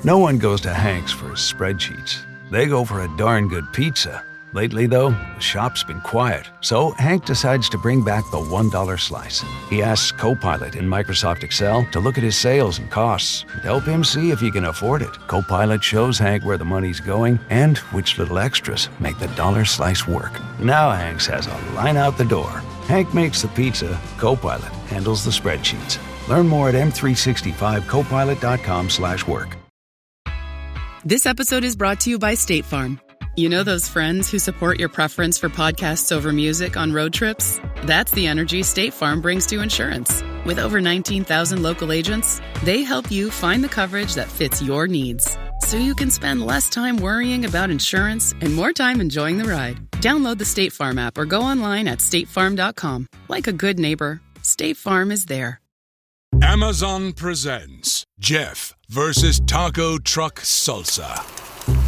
No one goes to Hank's for his spreadsheets. They go for a darn good pizza. Lately, though, the shop's been quiet, so Hank decides to bring back the $1 slice. He asks Copilot in Microsoft Excel to look at his sales and costs and help him see if he can afford it. Copilot shows Hank where the money's going and which little extras make the dollar slice work. Now Hank has a line out the door. Hank makes the pizza, Copilot handles the spreadsheets. Learn more at m365copilot.com/work. This episode is brought to you by State Farm. You know those friends who support your preference for podcasts over music on road trips? That's the energy State Farm brings to insurance. With over 19,000 local agents, they help you find the coverage that fits your needs, so you can spend less time worrying about insurance and more time enjoying the ride. Download the State Farm app or go online at statefarm.com. Like a good neighbor, State Farm is there. Amazon presents Jeff versus Taco Truck Salsa.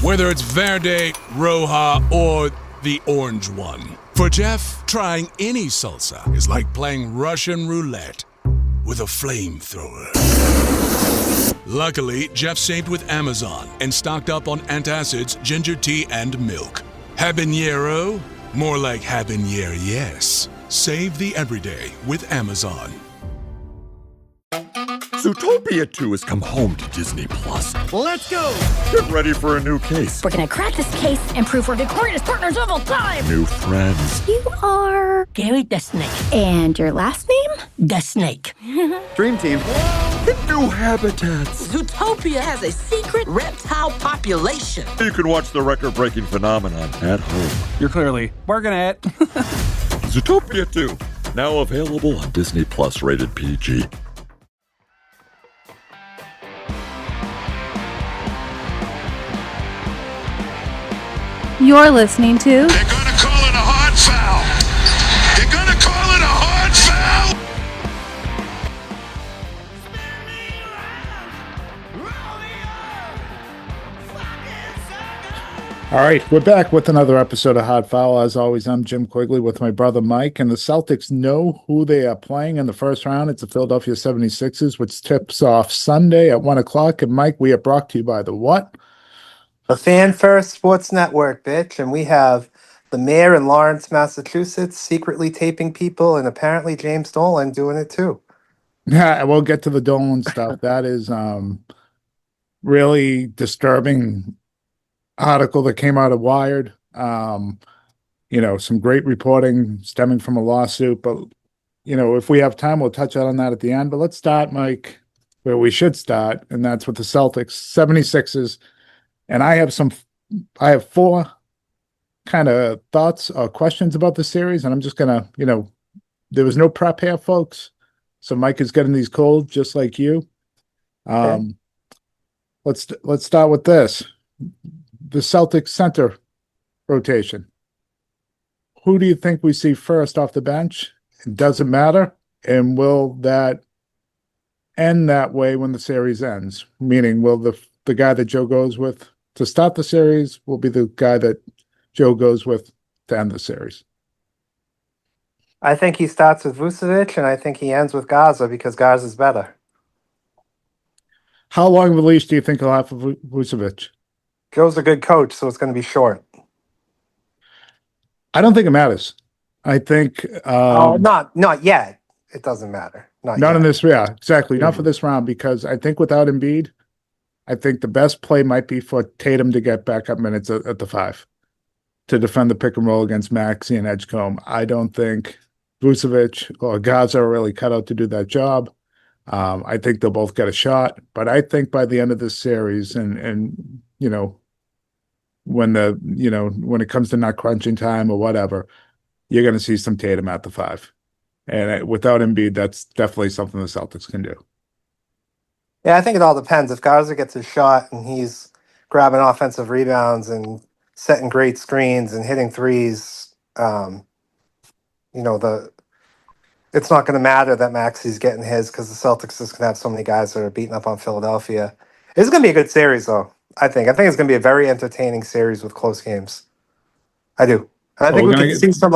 Whether it's Verde, Roja, or the orange one. For Jeff, trying any salsa is like playing Russian roulette with a flamethrower. Luckily, Jeff saved with Amazon and stocked up on antacids, ginger tea, and milk. Habanero? More like habanero, yes. Save the everyday with Amazon. Zootopia 2 has come home to Disney Plus. Let's go! Get ready for a new case. We're gonna crack this case and prove we're the greatest partners of all time! New friends. You are... Gary the Snake. And your last name? The Snake. Dream Team. New habitats. Zootopia has a secret reptile population. You can watch the record-breaking phenomenon at home. You're clearly working at Zootopia 2. Now available on Disney Plus, rated PG. You're listening to... They're gonna call it a hard foul! They're gonna call it a hard foul! All right, we're back with another episode of Hard Foul. As always, I'm Jim Quigley with my brother Mike, and the Celtics know who they are playing in the first round. It's the Philadelphia 76ers, which tips off Sunday at 1 o'clock. And Mike, we are brought to you by the what? The Fan First Sports Network, bitch. And we have the mayor in Lawrence, Massachusetts, secretly taping people, and apparently James Dolan doing it too. Yeah, we'll get to the Dolan stuff. That is really disturbing article that came out of Wired. Some great reporting stemming from a lawsuit. But, if we have time, we'll touch on that at the end. But let's start, Mike, where we should start, and that's with the Celtics, 76ers. And I have four kind of thoughts or questions about the series, and I'm just gonna, there was no prep here, folks. So Mike is getting these cold, just like you. Okay. Let's start with this: the Celtics center rotation. Who do you think we see first off the bench? It doesn't matter, and will that end that way when the series ends? Meaning, will the guy that Joe goes with to start the series will be the guy that Joe goes with to end the series? I think he starts with Vucevic, and I think he ends with Gaza because Gaza's better. How long of a leash do you think he'll have for Vucevic? Joe's a good coach, so it's going to be short. I don't think it matters. I think... not yet. It doesn't matter. Not in yet. this, yeah, exactly. Not for this round, because I think without Embiid, I think the best play might be for Tatum to get backup minutes at the 5 to defend the pick and roll against Maxey and Edgecombe. I don't think Vucevic or Gaza are really cut out to do that job. I think they'll both get a shot, but I think by the end of this series and when it comes to not crunching time or whatever, you're going to see some Tatum at the 5. And without Embiid, that's definitely something the Celtics can do. Yeah, I think it all depends. If Garza gets his shot and he's grabbing offensive rebounds and setting great screens and hitting threes, it's not going to matter that Maxey's getting his because the Celtics just going to have so many guys that are beating up on Philadelphia. It's going to be a good series, though, I think. I think it's going to be a very entertaining series with close games. I do. And I think we can see some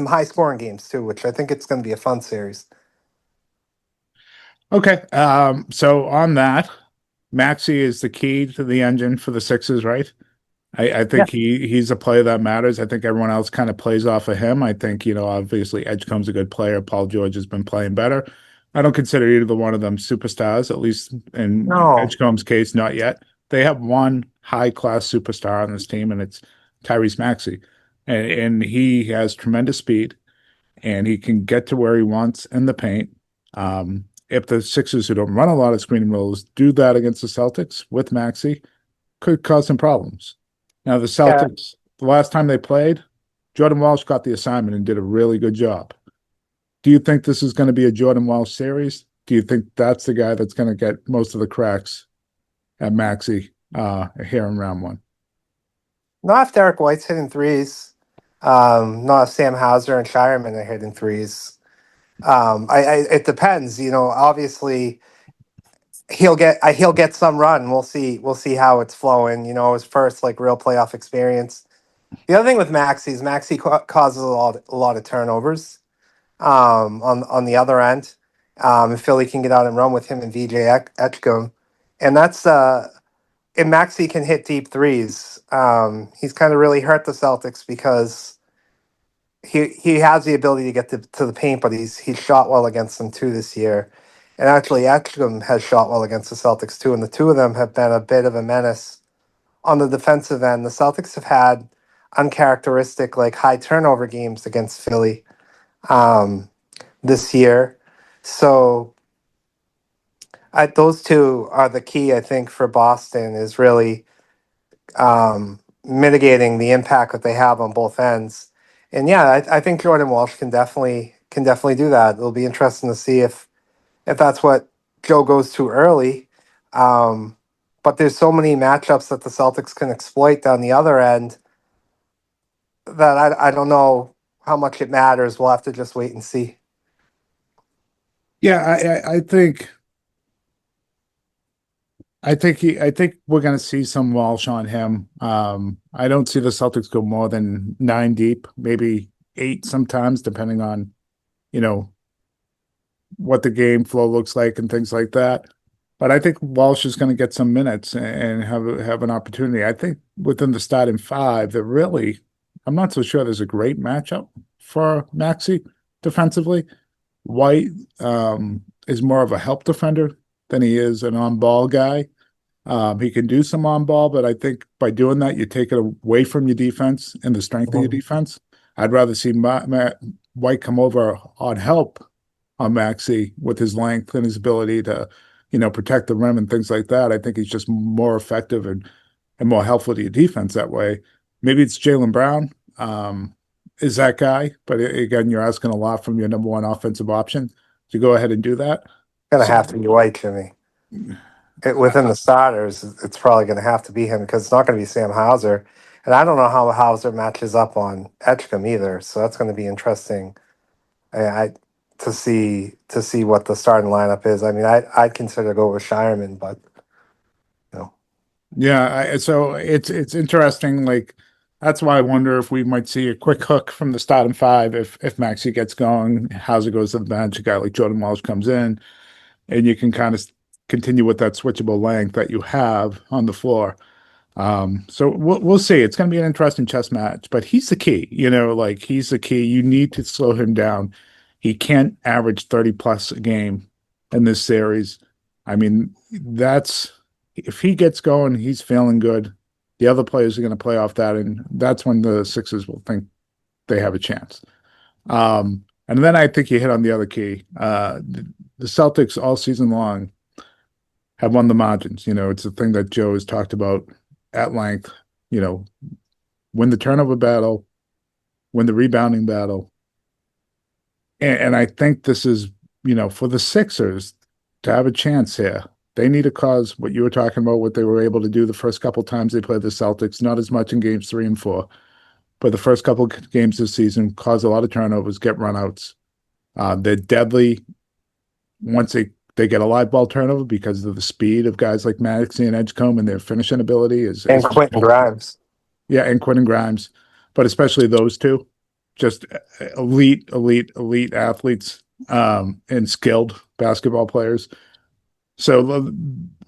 high-scoring games, too, which I think it's going to be a fun series. Okay, so on that, Maxey is the key to the engine for the Sixers, right? I think he's a player that matters. I think everyone else kind of plays off of him. I think, obviously Edgecombe's a good player. Paul George has been playing better. I don't consider either one of them superstars, at least in Edgecombe's case, not yet. They have one high-class superstar on this team, and it's Tyrese Maxey. And he has tremendous speed, and he can get to where he wants in the paint. If the Sixers, who don't run a lot of screening roles, do that against the Celtics with Maxey, could cause some problems. Now, the Celtics, the last time they played, Jordan Walsh got the assignment and did a really good job. Do you think this is going to be a Jordan Walsh series? Do you think that's the guy that's going to get most of the cracks at Maxey here in round one? Not if Derek White's hitting threes. Not if Sam Hauser and Shireman are hitting threes. It depends. Obviously he'll get some run. We'll see how it's flowing. His first real playoff experience. The other thing with Maxey is Maxey causes a lot of turnovers. On the other end, if Philly can get out and run with him and VJ Edgecombe, and that's and Maxey can hit deep threes. He's kind of really hurt the Celtics because he has the ability to get to the paint, but he's shot well against them too this year. And actually, Edgecombe has shot well against the Celtics too, and the two of them have been a bit of a menace on the defensive end. The Celtics have had uncharacteristic high turnover games against Philly this year. So those two are the key, I think, for Boston, is really mitigating the impact that they have on both ends. And I think Jordan Walsh can definitely do that. It'll be interesting to see if that's what Joe goes to early. But there's so many matchups that the Celtics can exploit down the other end that I don't know how much it matters. We'll have to just wait and see. Yeah, I think we're going to see some Walsh on him. I don't see the Celtics go more than 9 deep, maybe 8 sometimes, depending on, what the game flow looks like and things like that. But I think Walsh is going to get some minutes and have an opportunity. I think within the starting 5, I'm not so sure there's a great matchup for Maxey defensively. White is more of a help defender than he is an on-ball guy. He can do some on-ball, but I think by doing that, you take it away from your defense and the strength of your defense. I'd rather see White come over on help on Maxey with his length and his ability to, protect the rim and things like that. I think he's just more effective and more helpful to your defense that way. Maybe it's Jaylen Brown is that guy, but again, you're asking a lot from your number one offensive option to go ahead and do that. Gonna have to be White, Jimmy. Within the starters, it's probably going to have to be him because it's not going to be Sam Hauser. And I don't know how Hauser matches up on Edgecombe either. So that's going to be interesting to see what the starting lineup is. I mean, I'd consider go with Shireman, but Yeah, so it's interesting. That's why I wonder if we might see a quick hook from the starting 5 if Maxey gets going, Hauser goes to the bench, a guy like Jordan Walsh comes in, and you can kind of continue with that switchable length that you have on the floor. So we'll see. It's going to be an interesting chess match, but he's the key. He's the key. You need to slow him down. He can't average 30 plus a game in this series. I mean, if he gets going, he's feeling good. The other players are going to play off that, and that's when the Sixers will think they have a chance. And then I think you hit on the other key. The Celtics all season long have won the margins. It's a thing that Joe has talked about at length. Win the turnover battle, win the rebounding battle. And I think this is, for the Sixers to have a chance here, they need to cause what you were talking about, what they were able to do the first couple times they played the Celtics, not as much in games 3 and 4, but the first couple games this season, cause a lot of turnovers, get runouts. They're deadly once they get a live ball turnover because of the speed of guys like Maxey and Edgecombe and their finishing ability. And Quentin Grimes. Yeah, and Quentin Grimes. But especially those two, just elite athletes and skilled basketball players. So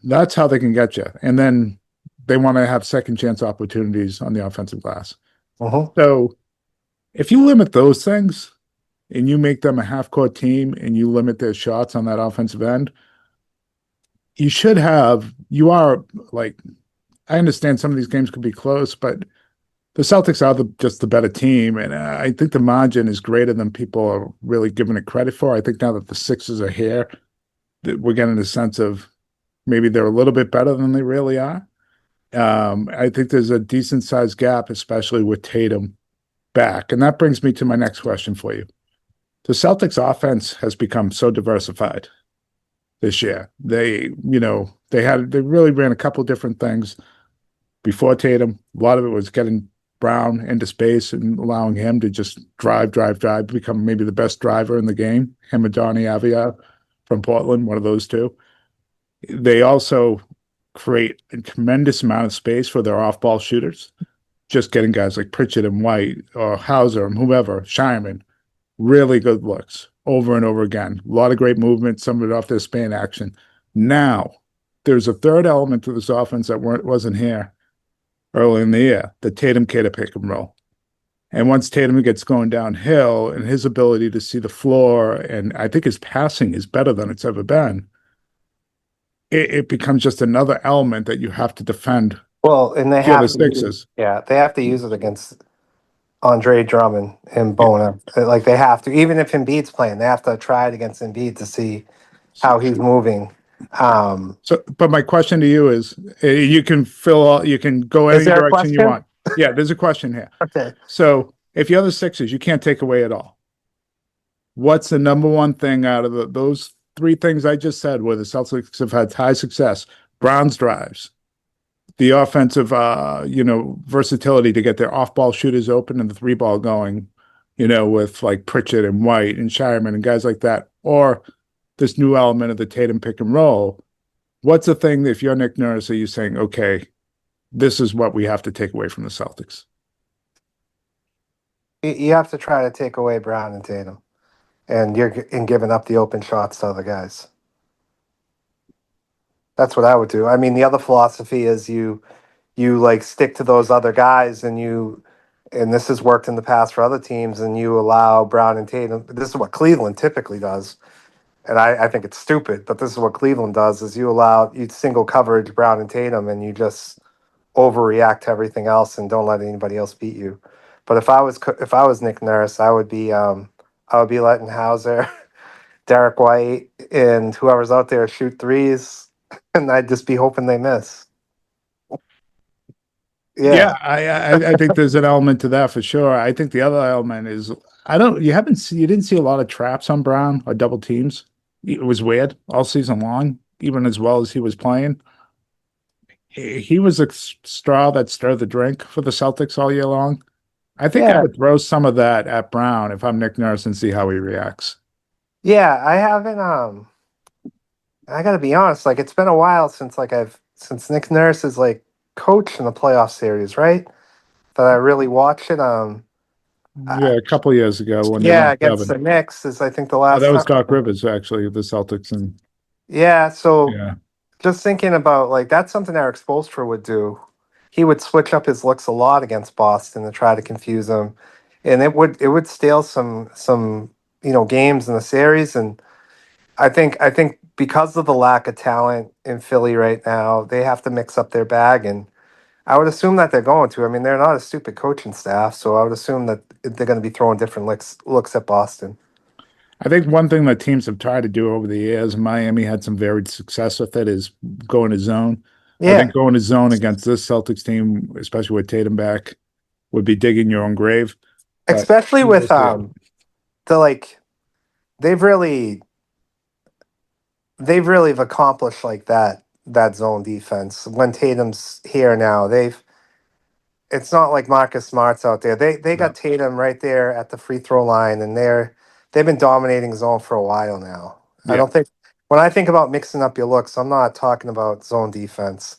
That's how they can get you. And then they want to have second chance opportunities on the offensive glass. So if you limit those things and you make them a half-court team and you limit their shots on that offensive end, you are like, I understand some of these games could be close, but the Celtics are just the better team. And I think the margin is greater than people are really giving it credit for. I think now that the Sixers are here, that we're getting a sense of maybe they're a little bit better than they really are. I think there's a decent sized gap, especially with Tatum back. And that brings me to my next question for you. The Celtics offense has become so diversified this year. They really ran a couple different things before Tatum. A lot of it was getting Brown into space and allowing him to just drive, become maybe the best driver in the game. Him and Donnie Avia from Portland, one of those two. They also create a tremendous amount of space for their off-ball shooters, just getting guys like Pritchard and White or Hauser and whoever, Shireman, really good looks over and over again. A lot of great movement, some of it off their span action. Now, there's a third element to this offense that wasn't here early in the year, the Tatum Cater pick and roll. And once Tatum gets going downhill and his ability to see the floor, and I think his passing is better than it's ever been, it becomes just another element that you have to defend. Well, and they have to use it against Andre Drummond and Bona. Like they have to, even if Embiid's playing, they have to try it against Embiid to see how he's moving. But my question to you is, you can go any direction you want. Yeah, there's a question here. Okay. So if you're the Sixers, you can't take away at all. What's the number one thing out of those three things I just said where the Celtics have had high success? Brown's drives, the offensive, versatility to get their off-ball shooters open and the three-ball going, with like Pritchard and White and Shireman and guys like that, or this new element of the Tatum pick and roll. What's the thing that if you're Nick Nurse, are you saying, okay, this is what we have to take away from the Celtics? You have to try to take away Brown and Tatum, and you're giving up the open shots to other guys. That's what I would do. I mean, the other philosophy is you like stick to those other guys, and this has worked in the past for other teams, and you allow Brown and Tatum. This is what Cleveland typically does. And I think it's stupid, but this is what Cleveland does: is you single coverage Brown and Tatum, and you just overreact to everything else and don't let anybody else beat you. But if I was Nick Nurse, I would be letting Hauser, Derek White, and whoever's out there shoot threes, and I'd just be hoping they miss. Yeah, I think there's an element to that for sure. I think the other element is you didn't see a lot of traps on Brown or double teams. It was weird all season long, even as well as he was playing. He was a straw that stirred the drink for the Celtics all year long. I think I would throw some of that at Brown if I'm Nick Nurse and see how he reacts. Yeah, I haven't. I got to be honest. Like it's been a while since Nick Nurse is like coach in the playoff series, right? That I really watched it. A couple of years ago when against the Knicks is I think the last. That was Doc Rivers actually, the Celtics, and just thinking about like that's something Eric Spoelstra would do. He would switch up his looks a lot against Boston to try to confuse them, and it would steal some games in the series. And I think because of the lack of talent in Philly right now, they have to mix up their bag, and I would assume that they're going to. I mean, they're not a stupid coaching staff, so I would assume that they're going to be throwing different looks at Boston. I think one thing that teams have tried to do over the years, Miami had some varied success with it, is going to zone. Yeah. I think going to zone against this Celtics team, especially with Tatum back, would be digging your own grave. Especially with they've really accomplished like that zone defense. When Tatum's here now, it's not like Marcus Smart's out there. They got Tatum right there at the free throw line, and they've been dominating zone for a while now. Yeah. When I think about mixing up your looks, I'm not talking about zone defense.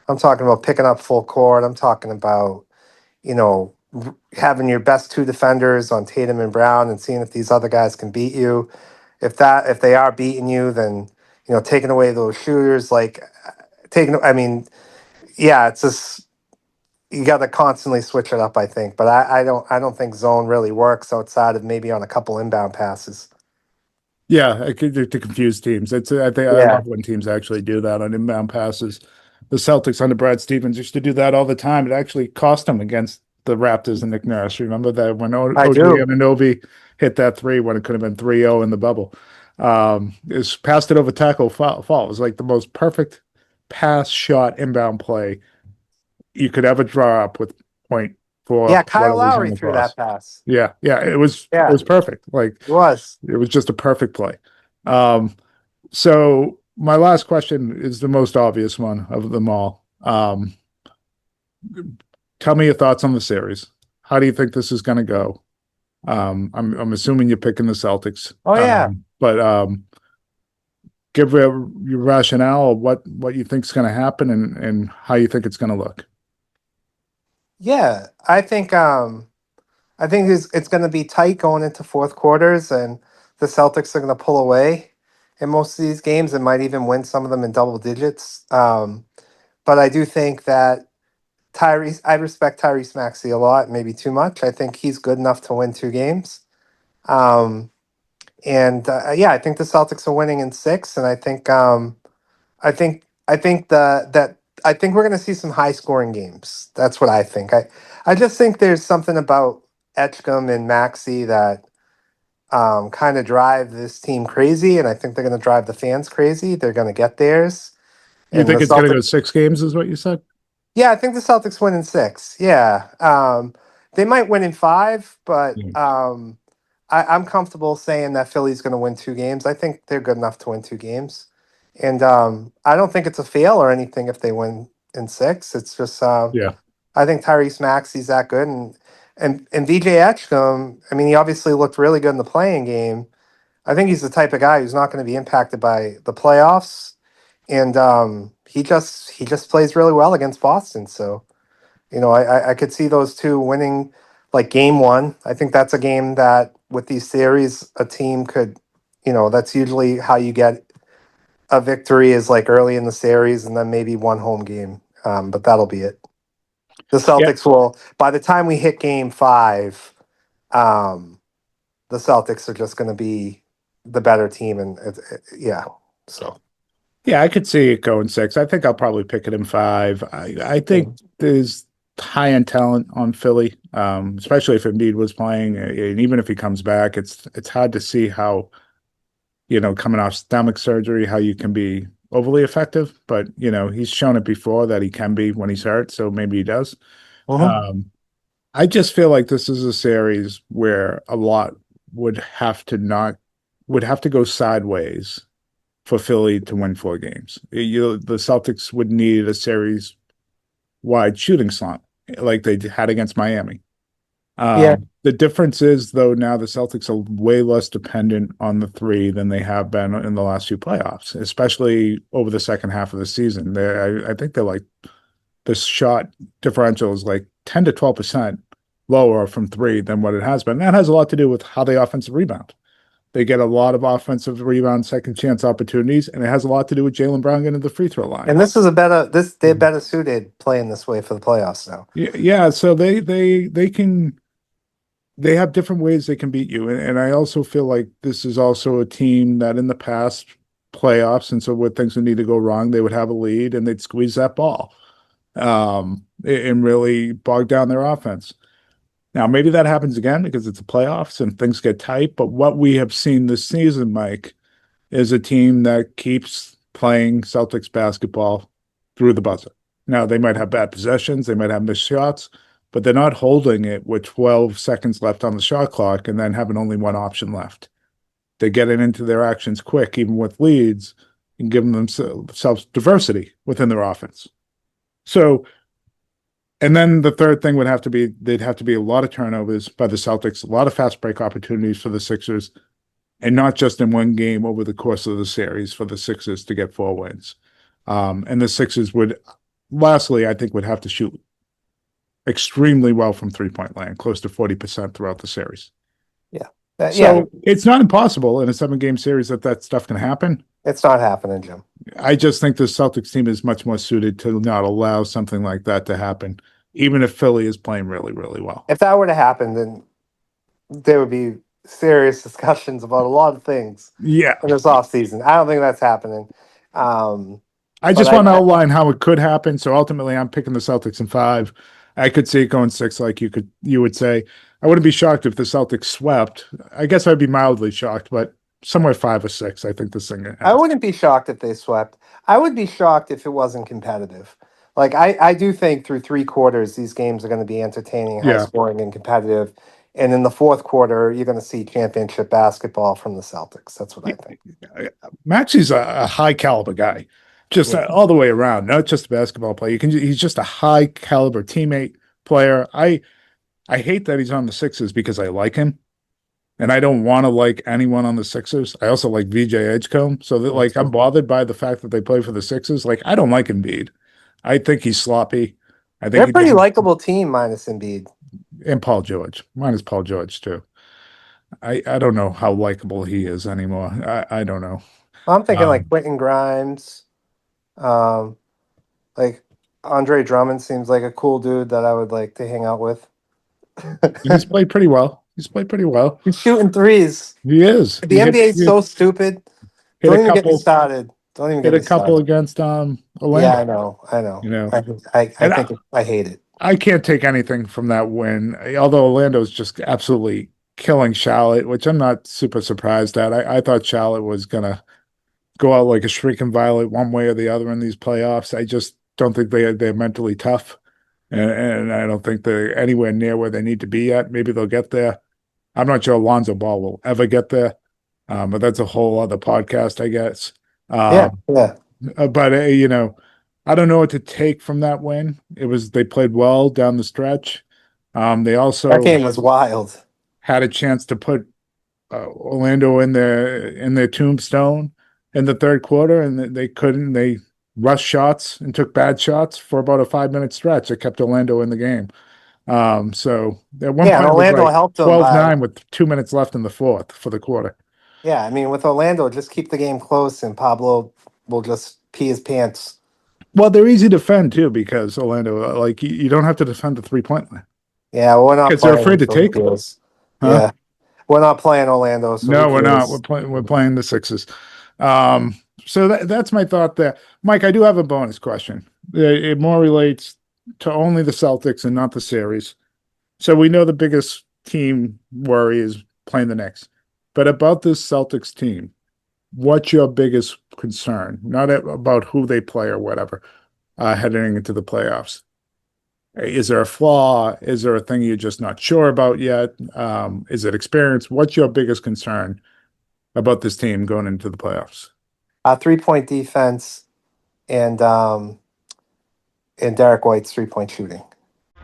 I'm talking about picking up full court. I'm talking about, having your best two defenders on Tatum and Brown and seeing if these other guys can beat you. If they are beating you, then, taking away those shooters. Like, I mean, yeah, it's just you got to constantly switch it up, I think. But I don't think zone really works outside of maybe on a couple inbound passes. Yeah, to confuse teams. I Yeah, love when teams actually do that on inbound passes. The Celtics under Brad Stevens used to do that all the time. It actually cost them against the Raptors and Nick Nurse. Remember that when I OG do. Anunoby hit that three when it could have been 3-0 in the bubble. Is passed it over tackle fall. It was like the most perfect pass shot inbound play you could ever draw up with point Yeah, for what Kyle it was Lowry on the threw cross. that pass. Yeah, it Yeah, was perfect. Like it was. it was just a perfect play. So my last question is the most obvious one of them all. Tell me your thoughts on the series. How do you think this is going to go? I'm assuming you're picking the Celtics. Oh yeah, But give your rationale of what you think is going to happen and how you think it's going to look. yeah. I think it's going to be tight going into fourth quarters, and the Celtics are going to pull away in most of these games and might even win some of them in double digits. But I do think that I respect Tyrese Maxey a lot, maybe too much. I think he's good enough to win 2 games. And yeah, I think the Celtics are winning in 6, and I think that I think we're going to see some high scoring games. That's what I think. I just think there's something about Etchcom and Maxi that kind of drive this team crazy, and I think they're going to drive the fans crazy. They're going to get theirs, You and the think it's going to go Celtics. 6 games, is what you said? Yeah, I think the Celtics win in 6. Yeah, they might win in 5, but Yeah. I'm comfortable saying that Philly's going to win 2 games. I think they're good enough to win 2 games, and I don't think it's a fail or anything if they win in 6. It's just Yeah. I think Tyrese Maxey's that good, and VJ Etchcom. I mean, he obviously looked really good in the playing game. I think he's the type of guy who's not going to be impacted by the playoffs, and he just plays really well against Boston. So I could see those two winning like game one. I think that's a game that with these series, a team could, that's usually how you get a victory is like early in the series and then maybe one home game. But that'll be it. The Yeah. Celtics will, by the time we hit game 5, um, the Celtics are just going to be the better team. And yeah, so. Yeah, I could see it going 6. I think I'll probably pick it in 5. I think there's high-end talent on Philly, especially if Embiid was playing, and even if he comes back, it's hard to see how, coming off stomach surgery, how you can be overly effective. But he's shown it before that he can be when he's hurt, so maybe he does. I just feel like this is a series where a lot would have to go sideways for Philly to win 4 games. The Celtics would need a series-wide shooting slump like they had against Miami. Yeah. The difference is, though, now the Celtics are way less dependent on the 3 than they have been in the last few playoffs, especially over the second half of the season. I think they're like the shot differential is like 10 to 12% lower from 3 than what it has been. That has a lot to do with how they offensive rebound. They get a lot of offensive rebound, second chance opportunities, and it has a lot to do with Jaylen Brown getting to the free throw line. And this is they're better suited playing this way for the playoffs now. Yeah. So they have different ways they can beat you. And I also feel like this is also a team that in the past playoffs, and so when things would need to go wrong, they would have a lead and they'd squeeze that ball and really bog down their offense. Now, maybe that happens again because it's the playoffs and things get tight. But what we have seen this season, Mike, is a team that keeps playing Celtics basketball through the buzzer. Now, they might have bad possessions, they might have missed shots, but they're not holding it with 12 seconds left on the shot clock and then having only one option left. They're getting into their actions quick, even with leads, and giving themselves diversity within their offense. So, and then the third thing would have to be, they'd have to be a lot of turnovers by the Celtics, a lot of fast break opportunities for the Sixers, and not just in one game over the course of the series for the Sixers to get 4 wins. And the Sixers would, lastly, I think would have to shoot extremely well from 3-point land, close to 40% throughout the series. Yeah. So it's not impossible in a 7-game series that stuff can happen. It's not happening, Jim. I just think the Celtics team is much more suited to not allow something like that to happen, even if Philly is playing really, really well. If that were to happen, then there would be serious discussions about a lot of things. Yeah. In this offseason. I don't think that's happening. I just want to outline how it could happen. So ultimately, I'm picking the Celtics in 5. I could see it going 6, like you would say. I wouldn't be shocked if the Celtics swept. I guess I'd be mildly shocked, but somewhere 5 or 6. I think this thing. I wouldn't be shocked if they swept. I would be shocked if it wasn't competitive. Like I do think through 3 quarters, these games are going to be entertaining, high scoring, and competitive. And in the 4th quarter, you're going to see championship basketball from the Celtics. That's what I think. Maxey's a high caliber guy, just all the way around, not just a basketball player. He's just a high caliber teammate player. I hate that he's on the Sixers because I like him, and I don't want to like anyone on the Sixers. I also like VJ Edgecombe, so that like I'm bothered by the fact that they play for the Sixers. Like I don't like Embiid. I think he's sloppy. I think they're a pretty likable team minus Embiid. And Paul George. Mine is Paul George, too. I don't know how likable he is anymore. I don't know. I'm thinking like Quentin Grimes. Like Andre Drummond seems like a cool dude that I would like to hang out with. He's played pretty well. He's shooting threes. He is. The NBA is so stupid. Don't even get me started. Don't even get me started. Hit a couple against Orlando. Yeah, I know. You know, I hate it. I can't take anything from that win, although Orlando's just absolutely killing Charlotte, which I'm not super surprised at. I thought Charlotte was going to go out like a shrieking violet one way or the other in these playoffs. I just don't think they're mentally tough, and I don't think they're anywhere near where they need to be yet. Maybe they'll get there. I'm not sure Lonzo Ball will ever get there, but that's a whole other podcast, I guess. But, you know, I don't know what to take from that win. They played well down the stretch. They also that game was wild. Had a chance to put Orlando in their tombstone in the 3rd quarter, and they couldn't. They rushed shots and took bad shots for about a 5-minute stretch. It kept Orlando in the game. So at one point, Orlando helped them 12-9 with 2 minutes left in the 4th for the quarter. Yeah, I mean, with Orlando, just keep the game close, and Pablo will just pee his pants. Well, they're easy to defend too because Orlando, like you don't have to defend the 3-point line. Yeah, we're not because they're afraid to take it. Yeah, we're not playing Orlando. So no, we're not. We're playing the Sixers. So that's my thought there, Mike. I do have a bonus question. It more relates to only the Celtics and not the series. So we know the biggest team worry is playing the Knicks, but about this Celtics team. What's your biggest concern? Not about who they play or whatever, heading into the playoffs. Is there a flaw? Is there a thing you're just not sure about yet? Is it experience? What's your biggest concern about this team going into the playoffs? 3-point defense and Derek White's 3-point shooting.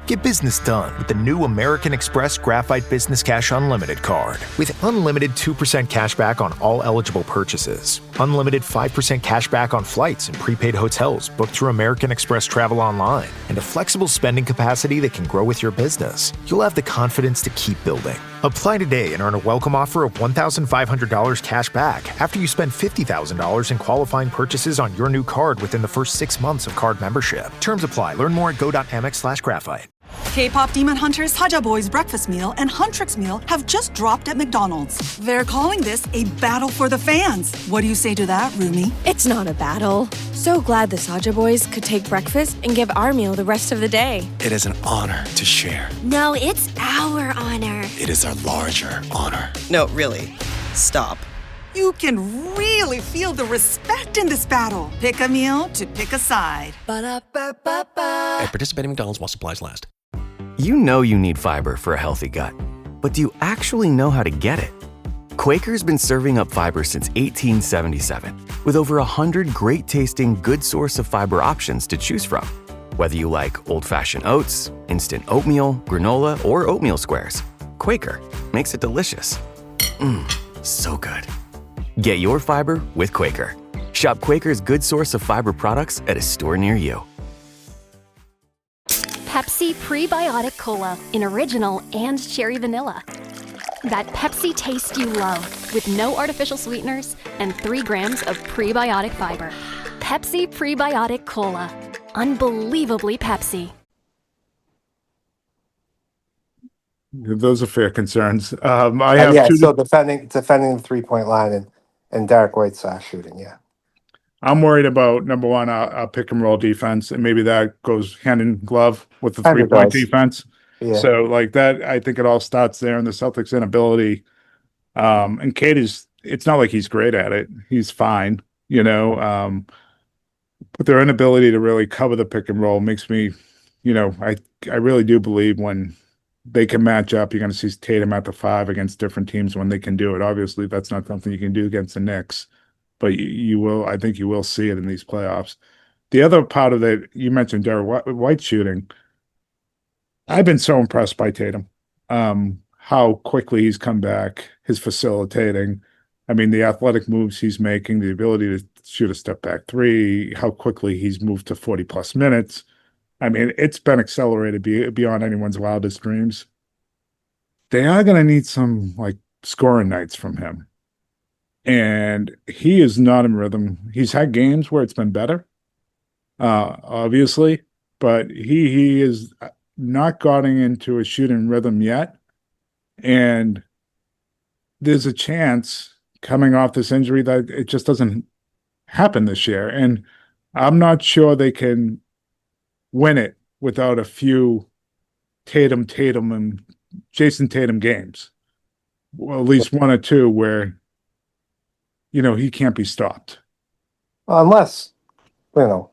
Get business done with the new American Express Graphite Business Cash Unlimited card. With unlimited 2% cash back on all eligible purchases, unlimited 5% cash back on flights and prepaid hotels booked through American Express Travel Online, and a flexible spending capacity that can grow with your business, you'll have the confidence to keep building. Apply today and earn a welcome offer of $1,500 cash back after you spend $50,000 in qualifying purchases on your new card within the first 6 months of card membership. Terms apply. Learn more at go.amex/graphite. K-pop Demon Hunters Haja Boys breakfast meal and Huntrix meal have just dropped at McDonald's. They're calling this a battle for the fans. What do you say to that, Rumi? It's not a battle. So glad the Saja Boys could take breakfast and give our meal the rest of the day. It is an honor to share. No, it's our honor. It is our larger honor. No, really. Stop. You can really feel the respect in this battle. Pick a meal to pick a side. Ba-da-ba-ba-ba. At participating McDonald's while supplies last. You know you need fiber for a healthy gut, but do you actually know how to get it? Quaker's been serving up fiber since 1877, with over 100 great-tasting, good source of fiber options to choose from. Whether you like old-fashioned oats, instant oatmeal, granola, or oatmeal squares, Quaker makes it delicious. So good. Get your fiber with Quaker. Shop Quaker's good source of fiber products at a store near you. Pepsi Prebiotic Cola in original and cherry vanilla. That Pepsi taste you love, with no artificial sweeteners and 3 grams of prebiotic fiber. Pepsi Prebiotic Cola. Unbelievably Pepsi. Those are fair concerns. I have yeah, two. so defending the 3-point line and Derek White's shooting, yeah. I'm worried about number one, our pick and roll defense, and maybe that goes hand in glove with the Kind of 3-point does. defense. Yeah. So like that, I think it all starts there, and the Celtics' inability. And Cade it's not like he's great at it; he's fine, you know. But their inability to really cover the pick and roll makes me, I really do believe when they can match up, you're going to see Tatum at the 5 against different teams when they can do it. Obviously, that's not something you can do against the Knicks, but you will. I think you will see it in these playoffs. The other part of it, you mentioned Derek White shooting. I've been so impressed by Tatum, how quickly he's come back, his facilitating. I mean, the athletic moves he's making, the ability to shoot a step back 3, how quickly he's moved to 40 plus minutes. I mean, it's been accelerated beyond anyone's wildest dreams. They are going to need some like scoring nights from him. And he is not in rhythm. He's had games where it's been better, obviously, but he is not gotten into a shooting rhythm yet. And there's a chance coming off this injury that it just doesn't happen this year. And I'm not sure they can win it without a few Tatum and Jason Tatum games. Well, at least 1 or 2 where, he can't be stopped. Unless Jaylen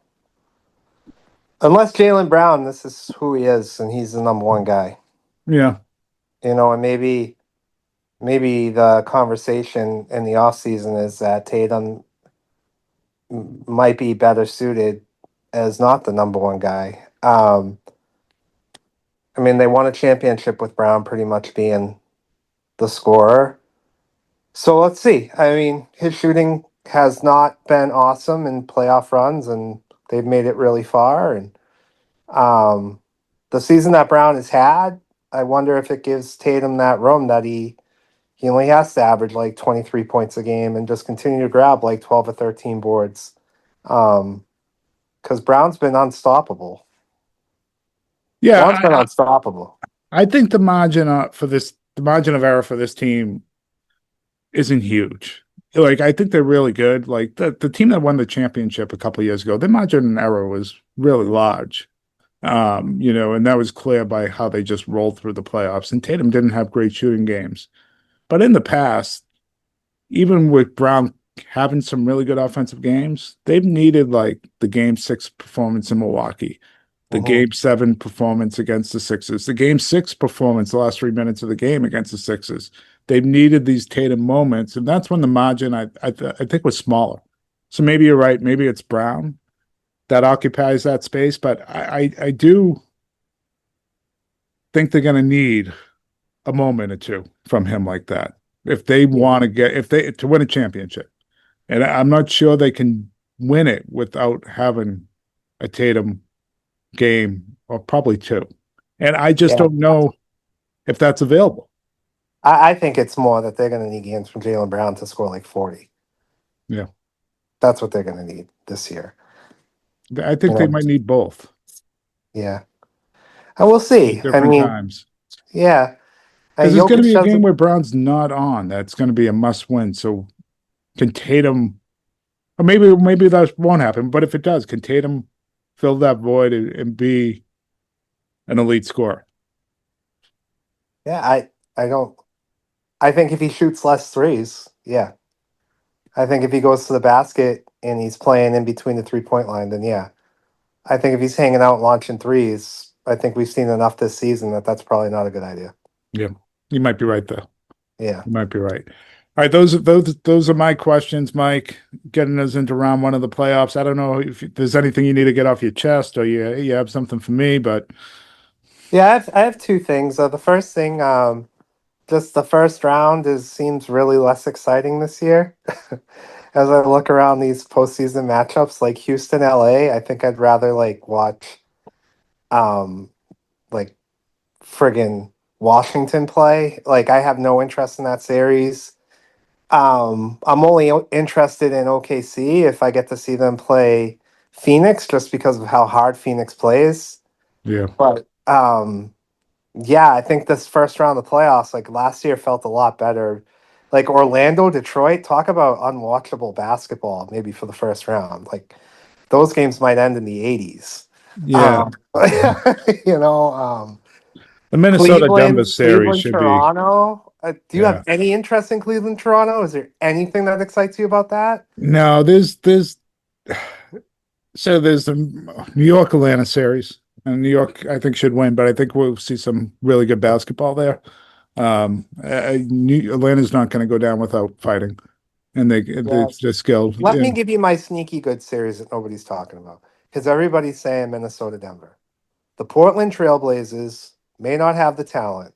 Brown, this is who he is, and he's the number 1 guy. Yeah. And maybe the conversation in the offseason is that Tatum might be better suited as not the number 1 guy. I mean, they won a championship with Brown pretty much being the scorer. So let's see. I mean, his shooting has not been awesome in playoff runs, and they've made it really far. And the season that Brown has had, I wonder if it gives Tatum that room that he only has to average like 23 points a game and just continue to grab like 12 or 13 boards. Because Brown's been unstoppable. Yeah, Brown's been unstoppable. I think the margin of error for this team isn't huge. Like, I think they're really good. Like the team that won the championship a couple of years ago, their margin of error was really large. And that was clear by how they just rolled through the playoffs. And Tatum didn't have great shooting games. But in the past, even with Brown having some really good offensive games, they've needed like the Game 6 performance in Milwaukee, the Game 7 performance against the Sixers, the Game 6 performance the last 3 minutes of the game against the Sixers. They've needed these Tatum moments, and that's when the margin I think was smaller. So maybe you're right. Maybe it's Brown that occupies that space, but I do think they're going to need a moment or 2 from him like that if they want to win a championship. And I'm not sure they can win it without having a Tatum game, or probably 2. And I just don't know if that's available. I think it's more that they're going to need games from Jaylen Brown to score like 40. Yeah. That's what they're going to need this year. I think they might need both. Yeah. And we'll see. Different times. Yeah. Because there's going to be a game where Brown's not on. That's going to be a must-win. So can Tatum, or maybe that won't happen, but if it does, can Tatum fill that void and be an elite scorer? Yeah, I think if he shoots less threes, yeah. I think if he goes to the basket and he's playing in between the 3-point line, then yeah. I think if he's hanging out and launching threes, I think we've seen enough this season that that's probably not a good idea. Yeah, you might be right though. Yeah, you might be right. All right, those are my questions, Mike. Getting us into round 1 of the playoffs. I don't know if there's anything you need to get off your chest, or you have something for me, but yeah, I have 2 things. The first thing, just the first round seems really less exciting this year. As I look around these postseason matchups, like Houston, LA, I think I'd rather like watch, like friggin' Washington play. Like, I have no interest in that series. I'm only interested in OKC if I get to see them play Phoenix, just because of how hard Phoenix plays. Yeah. But yeah, I think this first round of the playoffs, like last year, felt a lot better. Like Orlando, Detroit, talk about unwatchable basketball. Maybe for the first round, like those games might end in the 80s. Yeah. You know, The Minnesota Denver series Cleveland, should be. Toronto. Do you Yeah. have any interest in Cleveland, Toronto? Is there anything that excites you about that? No, there's so there's the New York Atlanta series, and New York I think should win, but I think we'll see some really good basketball there. Atlanta's not going to go down without fighting, and they're skilled. Let Yeah. me give you my sneaky good series that nobody's talking about, because everybody's saying Minnesota, Denver. The Portland Trailblazers may not have the talent,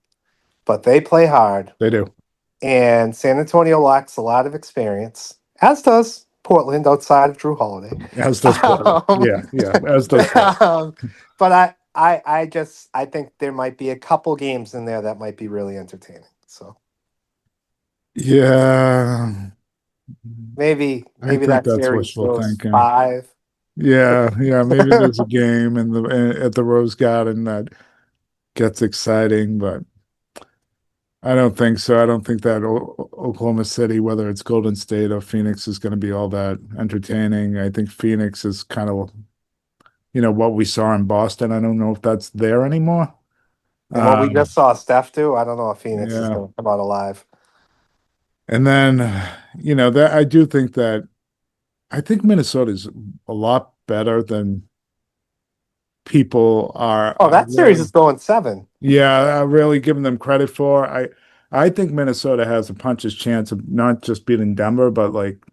but they play hard. They do. And San Antonio lacks a lot of experience, as does Portland outside of Drew Holiday. As does Portland. Yeah, as does Portland. But I think there might be a couple games in there that might be really entertaining. So yeah, maybe I think that that's series wishful goes thinking. 5. Yeah, maybe there's a game at the Rose Garden that gets exciting, but I don't think so. I don't think that Oklahoma City, whether it's Golden State or Phoenix, is going to be all that entertaining. I think Phoenix is kind of, what we saw in Boston. I don't know if that's there anymore. And what we just saw Steph do, I don't know if Phoenix is going to come out alive. And then, that I think Minnesota's a lot better than people are. Oh, that series is going 7. Yeah, I really giving them credit for. I think Minnesota has a puncher's chance of not just beating Denver, but like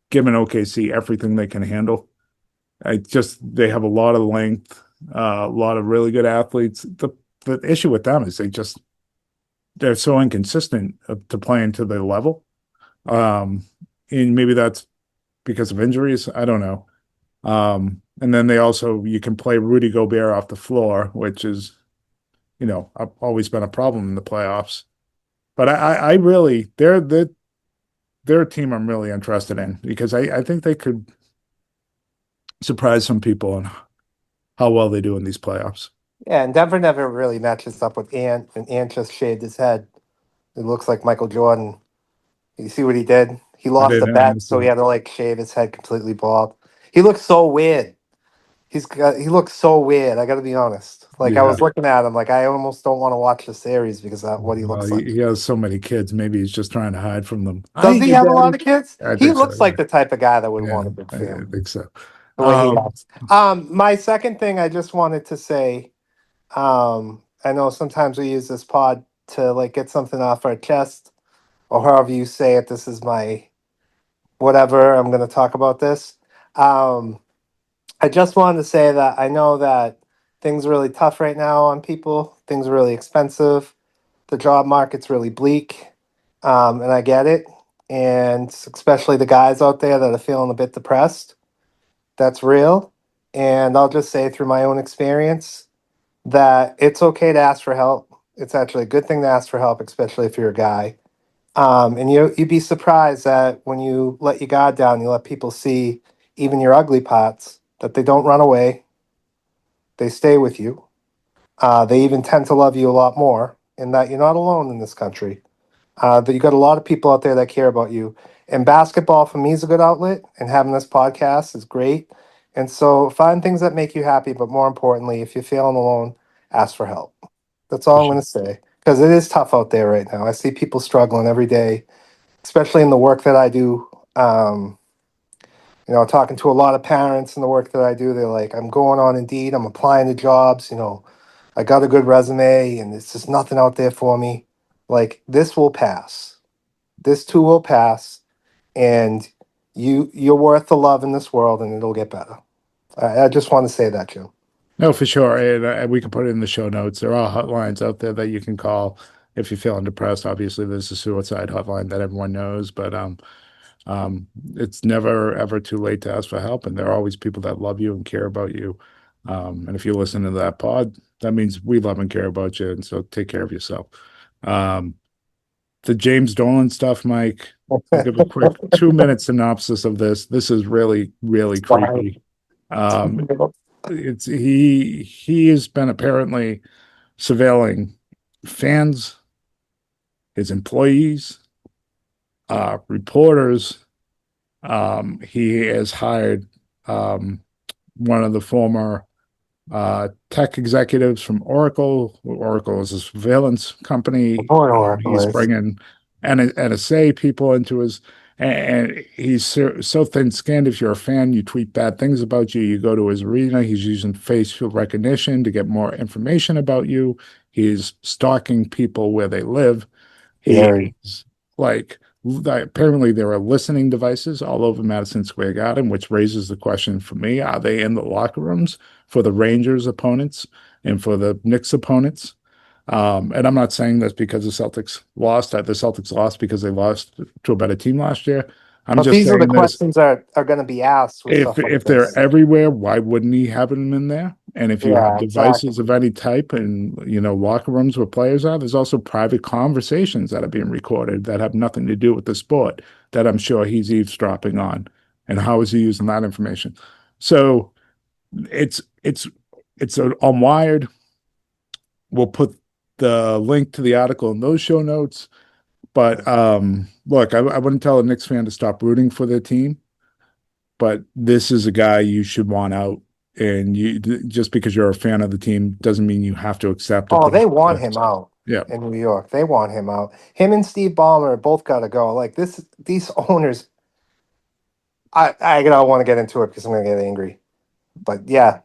giving OKC everything they can handle. They have a lot of length, a lot of really good athletes. The issue with them is they're so inconsistent to playing to their level. And maybe that's because of injuries. I don't know. And then you can play Rudy Gobert off the floor, which is, always been a problem in the playoffs. But I really, they're a team I'm really interested in, because I think they could surprise some people on how well they do in these playoffs. Yeah, and Denver never really matches up with Ant, and Ant just shaved his head. It looks like Michael Jordan. You see what he did? He lost the bet, so he had to shave his head completely bald. He looks so weird. He looks so weird. I got to be honest. I was looking at him, I almost don't want to watch the series because of what he looks like. He has so many kids. Maybe he's just trying to hide from them. Does he have a lot of kids? He looks like the type of guy that would want a big family. I think so. The way he acts. My second thing I just wanted to say, I know sometimes we use this pod to get something off our chest, or however you say it. This is my whatever. I'm going to talk about this. I just wanted to say that I know that things are really tough right now on people. Things are really expensive. The job market's really bleak, and I get it. And especially the guys out there that are feeling a bit depressed. That's real. And I'll just say through my own experience that it's okay to ask for help. It's actually a good thing to ask for help, especially if you're a guy. And you'd be surprised that when you let your guard down, you let people see even your ugly parts, that they don't run away. They stay with you. They even tend to love you a lot more, and that you're not alone in this country. That you got a lot of people out there that care about you. And basketball for me is a good outlet, and having this podcast is great. And so find things that make you happy, but more importantly, if you're feeling alone, ask for help. That's all I'm going to say, because it is tough out there right now. I see people struggling every day, especially in the work that I do. Talking to a lot of parents in the work that I do, they're like, I'm going on Indeed, I'm applying to jobs, I got a good resume, and it's just nothing out there for me. This will pass. This too will pass, and you're worth the love in this world, and it'll get better. I just want to say that, Jim. No, for sure. And we can put it in the show notes. There are hotlines out there that you can call if you're feeling depressed. Obviously, there's a suicide hotline that everyone knows, but it's never, ever too late to ask for help. And there are always people that love you and care about you. And if you listen to that pod, that means we love and care about you. And so take care of yourself. The James Dolan stuff, Mike, I'll give a quick 2-minute synopsis of this. This is really, really creepy. He has been apparently surveilling fans, his employees, reporters. He has hired one of the former tech executives from Oracle. Oracle is a surveillance company. He's bringing NSA people into his, and he's so thin-skinned. If you're a fan, you tweet bad things about you. You go to his arena. He's using facial recognition to get more information about you. He's stalking people where they live. He's like, apparently there are listening devices all over Madison Square Garden, which raises the question for me, are they in the locker rooms for the Rangers opponents and for the Knicks opponents? And I'm not saying that's because the Celtics lost. The Celtics lost because they lost to a better team last year. These are the questions that are going to be asked. If they're everywhere, why wouldn't he have them in there? And if you have devices of any type and, locker rooms where players are, there's also private conversations that are being recorded that have nothing to do with the sport that I'm sure he's eavesdropping on. And how is he using that information? So it's on Wired. We'll put the link to the article in those show notes. But look, I wouldn't tell a Knicks fan to stop rooting for their team, but this is a guy you should want out. And just because you're a fan of the team doesn't mean you have to accept it. Oh, they want him out. Yeah. In New York, they want him out. Him and Steve Ballmer both got to go. Like these owners. I don't want to get into it because I'm going to get angry. But yeah.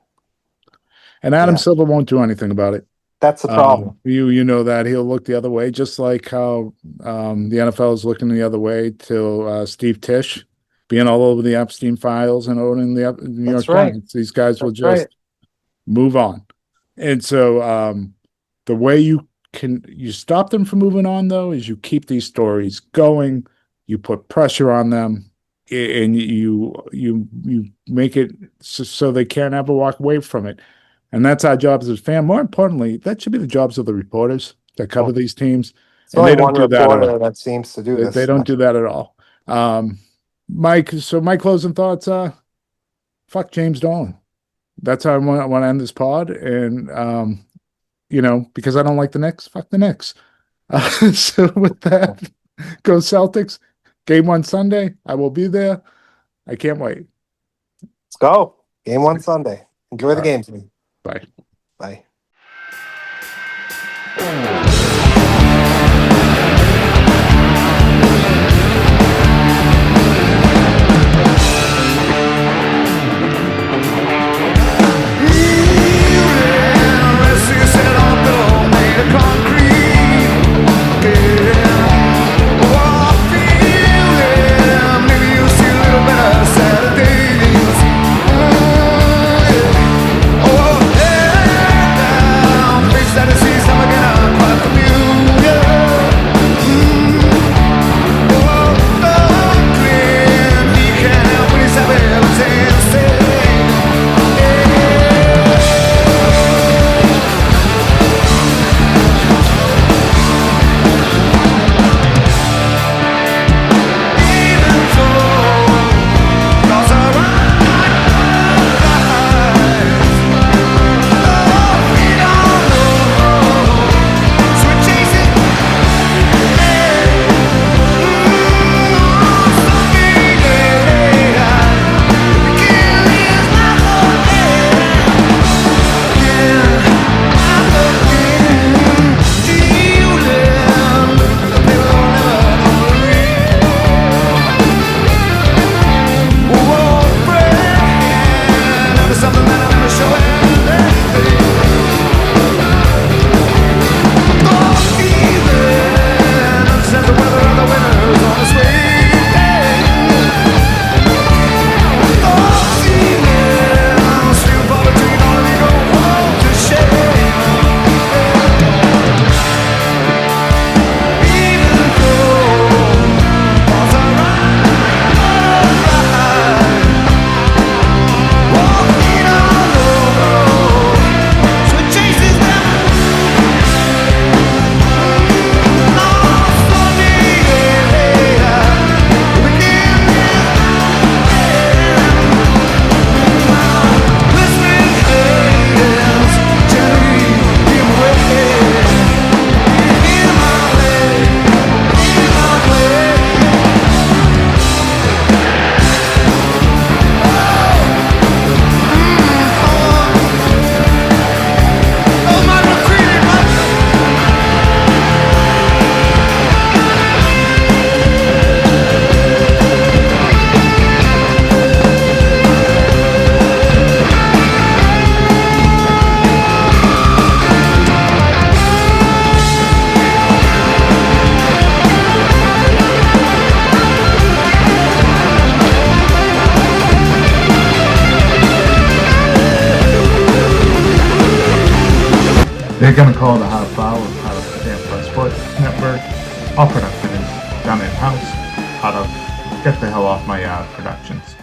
And Adam Silver won't do anything about it. That's the problem. You know that he'll look the other way, just like how the NFL is looking the other way to Steve Tisch being all over the Epstein files and owning the New York Times. These guys will just move on. And so the way you stop them from moving on, though, is you keep these stories going. You put pressure on them, and you make it so they can't ever walk away from it. And that's our job as a fan. More importantly, that should be the jobs of the reporters that cover these teams. It's only one reporter that seems to do this. They don't do that at all. Mike, so my closing thoughts are, fuck James Dolan. That's how I want to end this pod. And, because I don't like the Knicks, fuck the Knicks. So with that, go Celtics. Game 1 Sunday. I will be there. I can't wait. Let's go. Game 1 Sunday. Enjoy the games. Bye. Bye. They're gonna call the Hot Foul as part of the Tampa Sports Network. All production is done in-house out of Get the Hell Off My Yard Productions.